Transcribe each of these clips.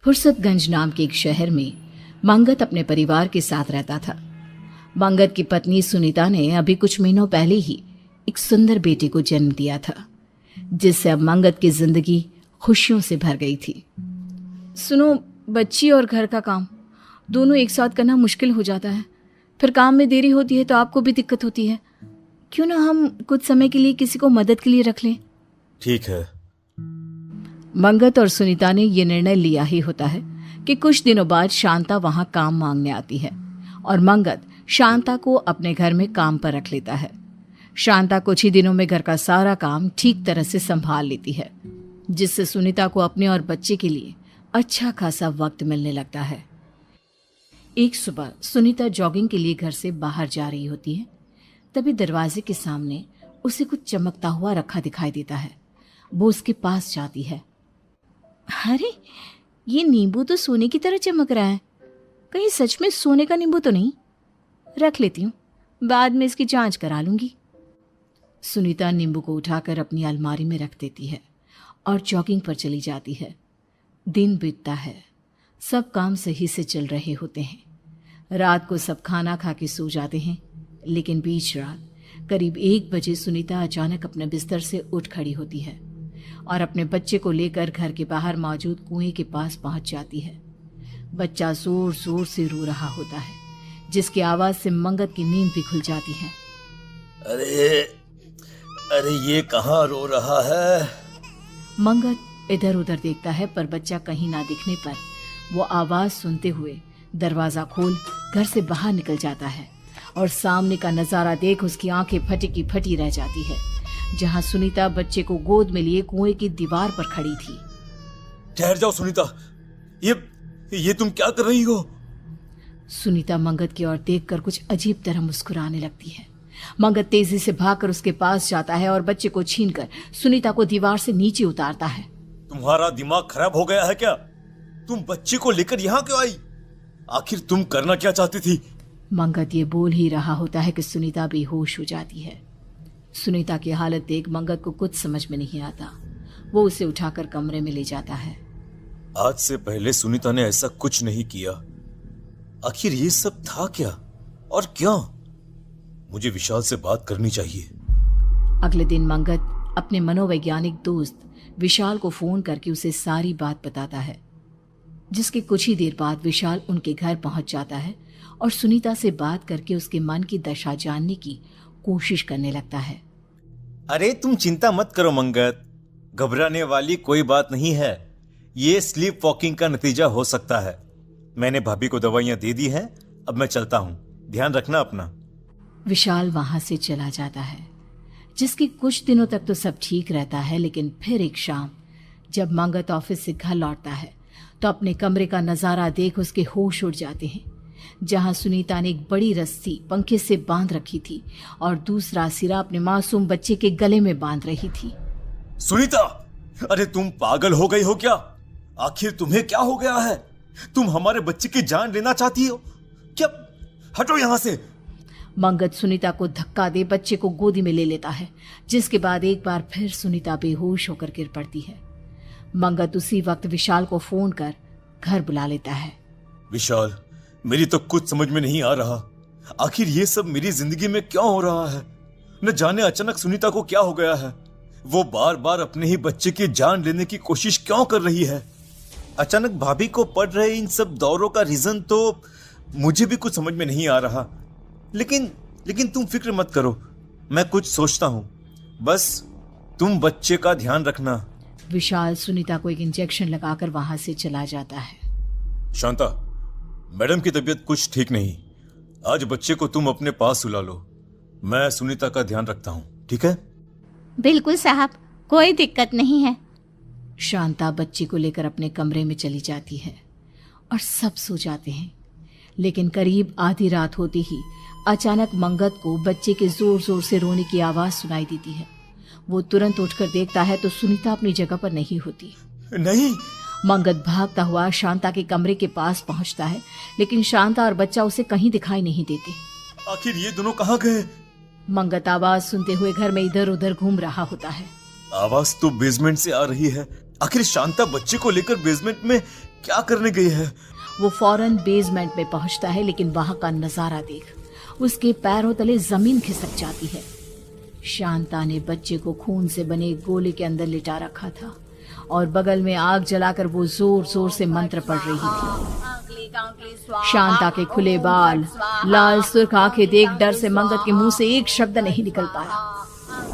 फुर्सतगंज नाम के एक शहर में मंगत अपने परिवार के साथ रहता था। मंगत की पत्नी सुनीता ने अभी कुछ महीनों पहले ही एक सुंदर बेटे को जन्म दिया था, जिससे अब मंगत की जिंदगी खुशियों से भर गई थी। सुनो, बच्ची और घर का काम दोनों एक साथ करना मुश्किल हो जाता है। फिर काम में देरी होती है तो आपको भी दिक्कत होती है। क्यों ना हम कुछ समय के लिए किसी को मदद के लिए रख लें? ठीक है। मंगत और सुनीता ने यह निर्णय लिया ही होता है कि कुछ दिनों बाद शांता वहां काम मांगने आती है और मंगत शांता को अपने घर में काम पर रख लेता है। शांता कुछ ही दिनों में घर का सारा काम ठीक तरह से संभाल लेती है, जिससे सुनीता को अपने और बच्चे के लिए अच्छा खासा वक्त मिलने लगता है। एक सुबह सुनीता जॉगिंग के लिए घर से बाहर जा रही होती है। तभी दरवाजे के सामने उसे कुछ चमकता हुआ रखा दिखाई देता है। वो उसके पास जाती है। अरे, ये नींबू तो सोने की तरह चमक रहा है। कहीं सच में सोने का नींबू तो नहीं? रख लेती हूँ, बाद में इसकी जांच करा लूंगी। सुनीता नींबू को उठाकर अपनी अलमारी में रख देती है और जॉगिंग पर चली जाती है। दिन बीतता है, सब काम सही से चल रहे होते हैं। रात को सब खाना खा के सो जाते हैं, लेकिन बीच रात करीब 1 बजे सुनीता अचानक अपने बिस्तर से उठ खड़ी होती है और अपने बच्चे को लेकर घर के बाहर मौजूद कुएं के पास पहुंच जाती है। बच्चा जोर जोर से रो रहा होता है, जिसकी आवाज से मंगत की नींद भी खुल जाती है। अरे अरे, ये कहाँ रो रहा है? मंगत इधर उधर देखता है, पर बच्चा कहीं ना दिखने पर वो आवाज सुनते हुए दरवाजा खोल घर से बाहर निकल जाता है और सामने का नजारा देख उसकी आंखें फटी की फटी रह जाती है, जहां सुनीता बच्चे को गोद में लिए कुएं की दीवार पर खड़ी थी। ठहर जाओ सुनीता, ये तुम क्या कर रही हो? सुनीता मंगत की ओर देखकर कुछ अजीब तरह मुस्कुराने लगती है। मंगत तेजी से भागकर उसके पास जाता है और बच्चे को छीनकर सुनीता को दीवार से नीचे उतारता है। तुम्हारा दिमाग खराब हो गया है क्या? तुम बच्चे को लेकर यहाँ क्यों आई? आखिर तुम करना क्या चाहती थी? मंगत ये बोल ही रहा होता है कि सुनीता बेहोश हो जाती है। सुनीता की हालत देख मंगत को कुछ समझ में नहीं आता। वो उसे उठाकर कमरे में ले जाता है। आज से पहले सुनीता ने ऐसा कुछ नहीं किया। आखिर ये सब था क्या और क्यों? मुझे विशाल से बात करनी चाहिए। अगले दिन मंगत अपने मनोवैज्ञानिक दोस्त विशाल को फोन करके उसे सारी बात बताता है, जिसके कुछ ही देर बाद विशाल उनके घर पहुंच जाता है और सुनीता से बात करके उसके मन की दशा जानने की कोशिश करने लगता है। अरे तुम चिंता मत करो मंगत, घबराने वाली कोई बात नहीं है। ये स्लीप वॉकिंग का नतीजा हो सकता है। मैंने भाभी को दवाइयां दे दी हैं, अब मैं चलता हूं, ध्यान रखना अपना। विशाल वहां से चला जाता है, जिसके कुछ दिनों तक तो सब ठीक रहता है, लेकिन फिर एक शाम जब मंगत ऑफिस से घर लौटता है तो अपने कमरे का नजारा देख उसके होश उड़ जाते हैं, जहां सुनीता ने एक बड़ी रस्सी पंखे से बांध रखी थी और दूसरा सिरा अपने मासूम बच्चे के गले में बांध रही थी। सुनीता, अरे तुम पागल हो गई हो क्या? आखिर तुम्हें क्या हो गया है? तुम हमारे बच्चे की जान लेना चाहती हो क्या? हटो यहां से। मंगत सुनीता को धक्का दे बच्चे को गोदी में ले लेता है, जिसके बाद एक बार फिर सुनीता बेहोश होकर गिर पड़ती है। मंगत उसी वक्त विशाल को फोन कर घर बुला लेता है। विशाल, मेरी तो कुछ समझ में नहीं आ रहा। आखिर ये सब मेरी जिंदगी में क्यों हो रहा है? न जाने अचानक सुनीता को क्या हो गया है। वो बार बार अपने ही बच्चे की जान लेने की कोशिश क्यों कर रही है? अचानक भाभी को पड़ रहे इन सब दौरों का रीजन तो मुझे भी कुछ समझ में नहीं आ रहा। लेकिन तुम फिक्र मत करो, मैं कुछ सोचता हूं। बस तुम बच्चे का ध्यान रखना। विशाल सुनीता को एक इंजेक्शन लगाकर वहां से चला जाता है। शांता, मैडम की तबीयत कुछ ठीक नहीं। आज बच्चे को तुम अपने पास सुला लो। मैं सुनीता का ध्यान रखता हूं, ठीक है? बिल्कुल साहब, कोई दिक्कत नहीं है। शांता बच्चे को लेकर अपने कमरे में चली जाती है और सब सो जाते हैं। लेकिन करीब आधी रात होती ही अचानक मंगत को बच्चे के जोर जोर से रोने की आवाज सुनाई देती है। वो तुरंत उठकर देखता है तो सुनीता अपनी जगह पर नहीं होती। नहीं। मंगत भागता हुआ शांता के कमरे के पास पहुंचता है, लेकिन शांता और बच्चा उसे कहीं दिखाई नहीं देते। आखिर ये दोनों कहाँ गए? मंगत आवाज सुनते हुए घर में इधर उधर घूम रहा होता है। आवाज तो बेसमेंट से आ रही है। आखिर शांता बच्चे को लेकर बेसमेंट में क्या करने गई है? वो फौरन बेसमेंट में पहुंचता है, लेकिन वहां का नजारा देख उसके पैरों तले जमीन खिसक जाती है। शांता ने बच्चे को खून से बने एक गोले के अंदर लिटा रखा था और बगल में आग जलाकर वो जोर जोर से मंत्र पढ़ रही थी। शांता के खुले बाल, लाल सुर्ख आंखें देख डर से मंगत के मुंह से एक शब्द नहीं निकल पाया।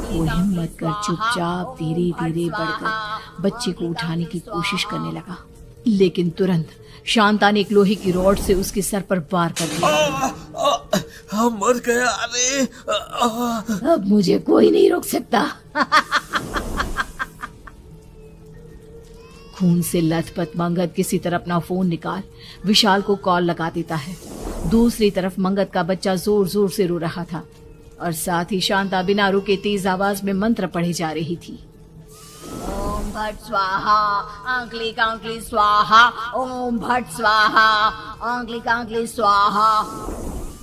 वो हिम्मत कर चुपचाप धीरे धीरे बढ़कर बच्चे को उठाने की कोशिश करने लगा, लेकिन तुरंत शांता ने एक लोहे की रॉड से उसके सर पर वार कर दिया। मर गया। अरे अब मुझे कोई नहीं रोक सकता। खून से लथपथ मंगत किसी तरह अपना फोन निकाल विशाल को कॉल लगा देता है। दूसरी तरफ मंगत का बच्चा जोर जोर से रो रहा था और साथ ही शांता बिना रुके तेज आवाज में मंत्र पढ़े जा रही थी। ओम भट स्वाहा, आंकलिक आंकलिक स्वाहा, ओम भट स्वाहा, आंकलिक आंकलिक स्वाहा।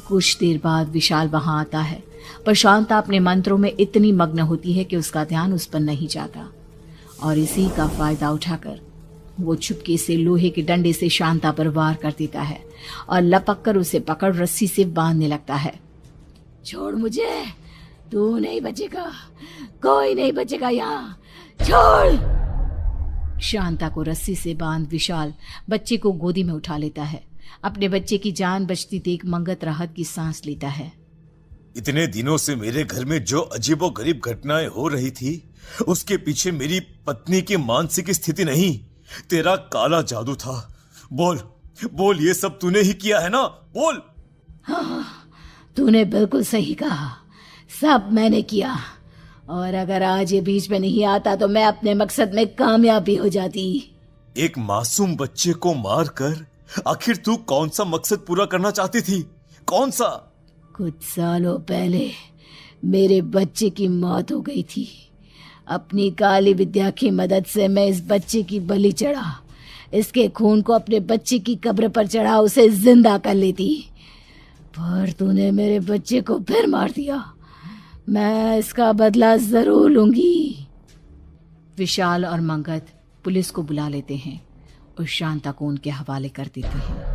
कुछ देर बाद विशाल वहां आता है, पर शांता अपने मंत्रों में इतनी मग्न होती है कि उसका ध्यान उस पर नहीं जाता और इसी का फायदा उठाकर वो चुपके से लोहे के डंडे से शांता पर वार कर देता है और लपक कर उसे पकड़ रस्सी से बांधने लगता है। छोड़ मुझे, तू नहीं बचेगा, कोई नहीं बचेगा यहाँ, छोड़। शांता को रस्सी से बांध विशाल बच्चे को गोदी में उठा लेता है। अपने बच्चे की जान बचती देख मंगत राहत की सांस लेता है। इतने दिनों से मेरे घर में जो अजीबोगरीब घटनाएं हो रही थी, उसके पीछे मेरी पत्नी की मानसिक स्थिति नहीं, तेरा काला जादू था। बोल बोल, ये सब तूने ही किया है ना? बोल। हाँ, तूने बिल्कुल सही कहा, सब मैंने किया और अगर आज ये बीच में नहीं आता तो मैं अपने मकसद में कामयाब भी हो जाती। एक मासूम बच्चे को मारकर आखिर तू कौन सा मकसद पूरा करना चाहती थी? कौन सा? कुछ सालों पहले मेरे बच्चे की मौत हो गई थी। अपनी काली विद्या की मदद से मैं इस बच्चे की बलि चढ़ा, इसके खून को अपने बच्चे की कब्र पर चढ़ा उसे जिंदा कर लेती, पर तूने मेरे बच्चे को फिर मार दिया। मैं इसका बदला जरूर लूंगी। विशाल और मंगत पुलिस को बुला लेते हैं और शांता को उनके हवाले कर देते हैं।